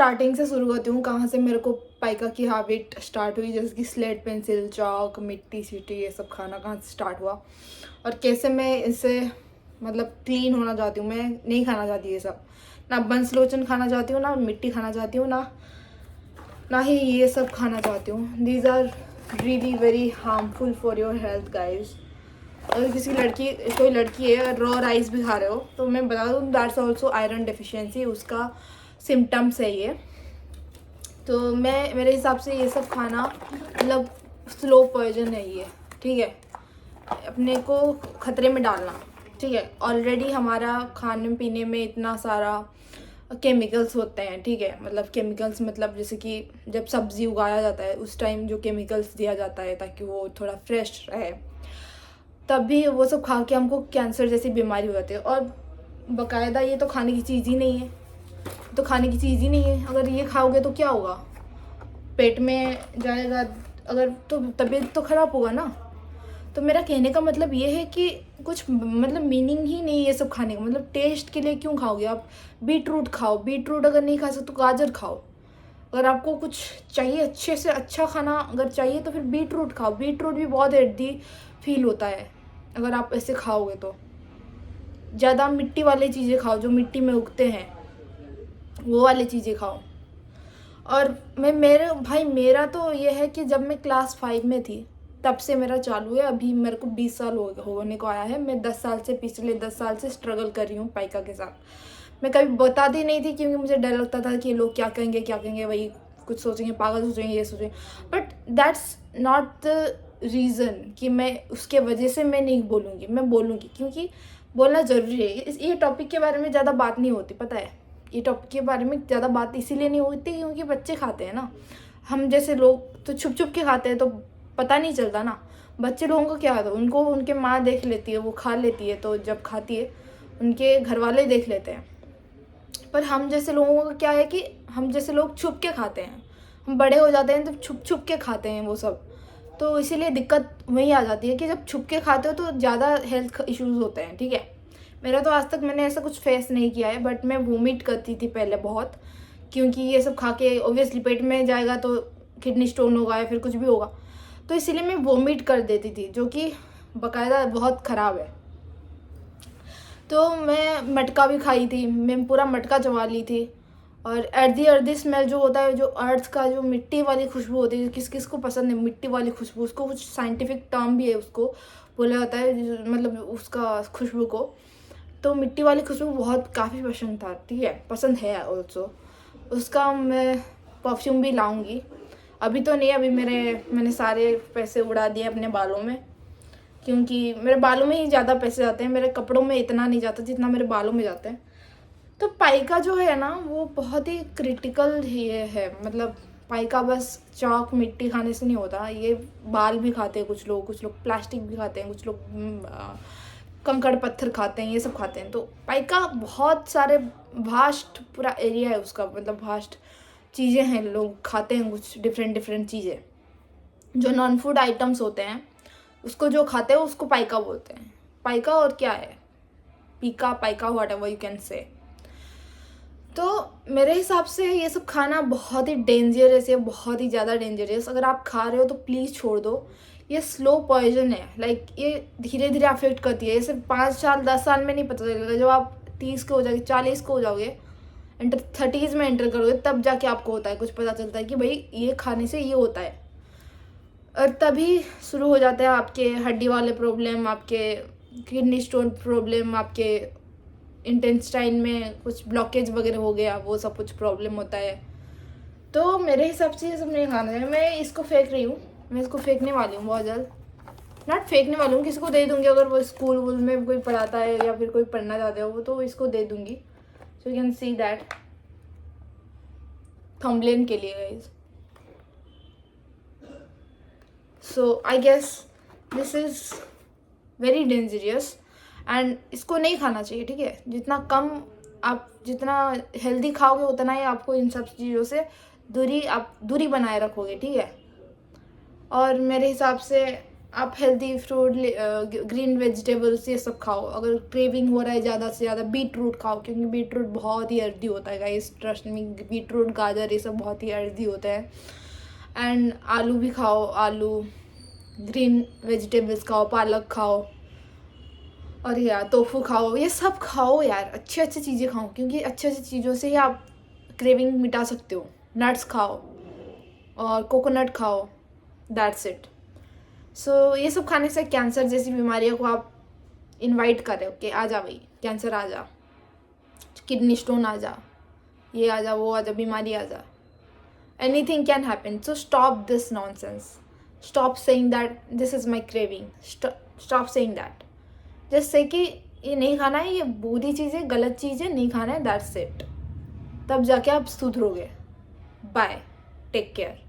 Starting से शुरू करती हूँ, कहाँ से मेरे को पाइका की हैबिट स्टार्ट हुई, जैसे कि स्लेट पेंसिल, चॉक, मिट्टी सीटी, ये सब खाना कहाँ से स्टार्ट हुआ और कैसे मैं इससे मतलब क्लीन होना चाहती हूँ। मैं नहीं खाना चाहती ये सब, ना बंसलोचन खाना चाहती हूँ, ना मिट्टी खाना चाहती हूँ, ना ही ये सब खाना चाहती हूँ। These are really very harmful for your health guys. अगर कोई लड़की है रॉ राइस भी खा रहे हो तो मैं बता दूँ, दैट्स ऑल्सो आयरन डेफिशिएंसी, उसका सिम्टम्स है ये। तो मेरे हिसाब से ये सब खाना मतलब स्लो पॉइजन है ये, ठीक है, अपने को खतरे में डालना, ठीक है। ऑलरेडी हमारा खाने पीने में इतना सारा केमिकल्स होते हैं, ठीक है, मतलब केमिकल्स मतलब जैसे कि जब सब्ज़ी उगाया जाता है उस टाइम जो केमिकल्स दिया जाता है ताकि वो थोड़ा फ्रेश रहे, तब भी वो सब खा के हमको कैंसर जैसी बीमारी हो जाती है। और बाकायदा ये तो खाने की चीज़ ही नहीं है, तो खाने की चीज़ ही नहीं है। अगर ये खाओगे तो क्या होगा, पेट में जाएगा, अगर तो तबीयत तो ख़राब होगा ना। तो मेरा कहने का मतलब ये है कि कुछ मतलब मीनिंग ही नहीं है ये सब खाने का। मतलब टेस्ट के लिए क्यों खाओगे आप? बीट रूट खाओ, बीट रूट अगर नहीं खा सकते तो गाजर खाओ। अगर आपको कुछ चाहिए अच्छे से अच्छा खाना अगर चाहिए तो फिर बीट रूट खाओ। बीट रूट भी बहुत हेल्दी फील होता है अगर आप ऐसे खाओगे तो। ज़्यादा मिट्टी वाली चीज़ें खाओ, जो मिट्टी में उगते हैं वो वाली चीज़ें खाओ। और मेरा तो ये है कि जब मैं क्लास 5 में थी तब से मेरा चालू है। अभी मेरे को 20 साल होने को आया है। मैं पिछले 10 साल से स्ट्रगल कर रही हूँ पाइका के साथ। मैं कभी बताती नहीं थी क्योंकि मुझे डर लगता था कि लोग क्या कहेंगे, वही कुछ सोचेंगे, पागल सोचेंगे, ये सोचेंगे। But that's not the reason कि मैं उसके वजह से मैं नहीं बोलूँगी। मैं बोलूँगी क्योंकि बोलना ज़रूरी है। ये टॉपिक के बारे में ज़्यादा बात नहीं होती, पता है। ये टॉपिक के बारे में ज़्यादा बात इसीलिए नहीं होती क्योंकि बच्चे खाते हैं ना। हम जैसे लोग तो छुप छुप के खाते हैं तो पता नहीं चलता ना। बच्चे लोगों को क्या होता है, उनको उनके माँ देख लेती है, वो खा लेती है, तो जब खाती है उनके घर वाले देख लेते हैं। पर हम जैसे लोगों का क्या है कि हम जैसे लोग छुप के खाते हैं। हम बड़े हो जाते हैं तो छुप छुप के खाते हैं वो सब। तो इसीलिए दिक्कत वही आ जाती है कि जब छुप के खाते हो तो ज़्यादा हेल्थ इश्यूज़ होते हैं, ठीक है। मेरा तो आज तक मैंने ऐसा कुछ फेस नहीं किया है, बट मैं वोमिट करती थी पहले बहुत, क्योंकि ये सब खा के ऑब्वियसली पेट में जाएगा तो किडनी स्टोन होगा या फिर कुछ भी होगा। तो इसीलिए मैं वोमिट कर देती थी, जो कि बाकायदा बहुत ख़राब है। तो मैं मटका भी खाई थी, मैं पूरा मटका चबा ली थी। और अर्दी स्मेल जो होता है, जो अर्थ का जो मिट्टी वाली खुशबू होती है, किस किस को पसंद है मिट्टी वाली खुशबू, उसको कुछ साइंटिफिक टर्म भी है, उसको बोला जाता है मतलब उसका खुशबू को। तो मिट्टी वाली खुशबू बहुत काफ़ी पसंद था, ठीक है, पसंद है ऑल्सो। उसका मैं परफ्यूम भी लाऊंगी। अभी तो नहीं, अभी मैंने सारे पैसे उड़ा दिए अपने बालों में, क्योंकि मेरे बालों में ही ज़्यादा पैसे जाते हैं, मेरे कपड़ों में इतना नहीं जाता जितना मेरे बालों में जाते हैं। तो पाइका जो है ना वो बहुत ही क्रिटिकल है। मतलब पाइका बस चॉक मिट्टी खाने से नहीं होता, ये बाल भी खाते हैं कुछ लोग प्लास्टिक भी खाते हैं, कुछ लोग कंकड़ पत्थर खाते हैं, ये सब खाते हैं। तो पाइका बहुत सारे वास्ट पूरा एरिया है उसका, मतलब वास्ट चीज़ें हैं, लोग खाते हैं कुछ डिफरेंट चीज़ें। जो नॉन फूड आइटम्स होते हैं उसको जो खाते हैं उसको पाइका बोलते हैं। पाइका और क्या है, pica, pica, whatever you can say. तो मेरे हिसाब से ये सब खाना बहुत ही डेंजरस है, बहुत ही ज़्यादा डेंजरस। अगर आप खा रहे हो तो प्लीज़ छोड़ दो। ये स्लो पॉइजन है, लाइक ये धीरे धीरे अफेक्ट करती है। ये सिर्फ 5 साल 10 साल में नहीं पता चलेगा। जब आप 30 के हो जाओगे, 40 के हो जाओगे, 30s में एंटर करोगे, तब जाके आपको होता है कुछ पता चलता है कि भाई ये खाने से ये होता है। और तभी शुरू हो जाता है आपके हड्डी वाले प्रॉब्लम, आपके किडनी स्टोन प्रॉब्लम, आपके इंटेस्टाइन में कुछ ब्लॉकेज वगैरह हो गया, वो सब कुछ प्रॉब्लम होता है। तो मेरे हिसाब से ये सब नहीं खाना है। मैं इसको फेंक रही हूँ, मैं इसको फेंकने वाली हूँ बहुत जल्द। नॉट फेंकने वाली हूँ, किसी को दे दूँगी। अगर वो स्कूल वूल में कोई पढ़ाता है या फिर कोई पढ़ना चाहते हो वो, तो इसको दे दूँगी। So you can see that thumbnail के लिए guys. So I guess this is very dangerous and इसको नहीं खाना चाहिए, ठीक है। जितना हेल्दी खाओगे उतना ही आपको इन सब चीज़ों से दूरी बनाए रखोगे, ठीक है। और मेरे हिसाब से आप हेल्दी फ्रूट, ग्रीन वेजिटेबल्स ये सब खाओ। अगर क्रेविंग हो रहा है ज़्यादा से ज़्यादा, बीट रूट खाओ, क्योंकि बीट रूट बहुत ही हेल्दी होता है guys, trust me. Beetroot, गाजर, ये सब बहुत ही हेल्दी होता है। एंड आलू भी खाओ, आलू, ग्रीन वेजिटेबल्स खाओ, पालक खाओ, और यार टोफू खाओ, ये सब खाओ यार, अच्छी अच्छी चीज़ें खाओ, क्योंकि अच्छी अच्छी चीज़ों से ही आप क्रेविंग मिटा सकते हो। नट्स खाओ और कोकोनट खाओ, दैट्स इट। सो ये सब खाने से कैंसर जैसी बीमारियों को आप इनवाइट कर रहे हो कि आ जा भाई, कैंसर आ जा, किडनी स्टोन आ जा, ये आ जा, वो आ जा, बीमारी आ जा, anything can happen. So stop this nonsense. Stop saying that this is my craving. Stop saying that. Just say कि ये नहीं खाना है, ये बुरी चीज़ है, गलत चीज़ है, नहीं खाना है, दैट्स इट। तब जाके आप सुधरोगे। Bye, take care.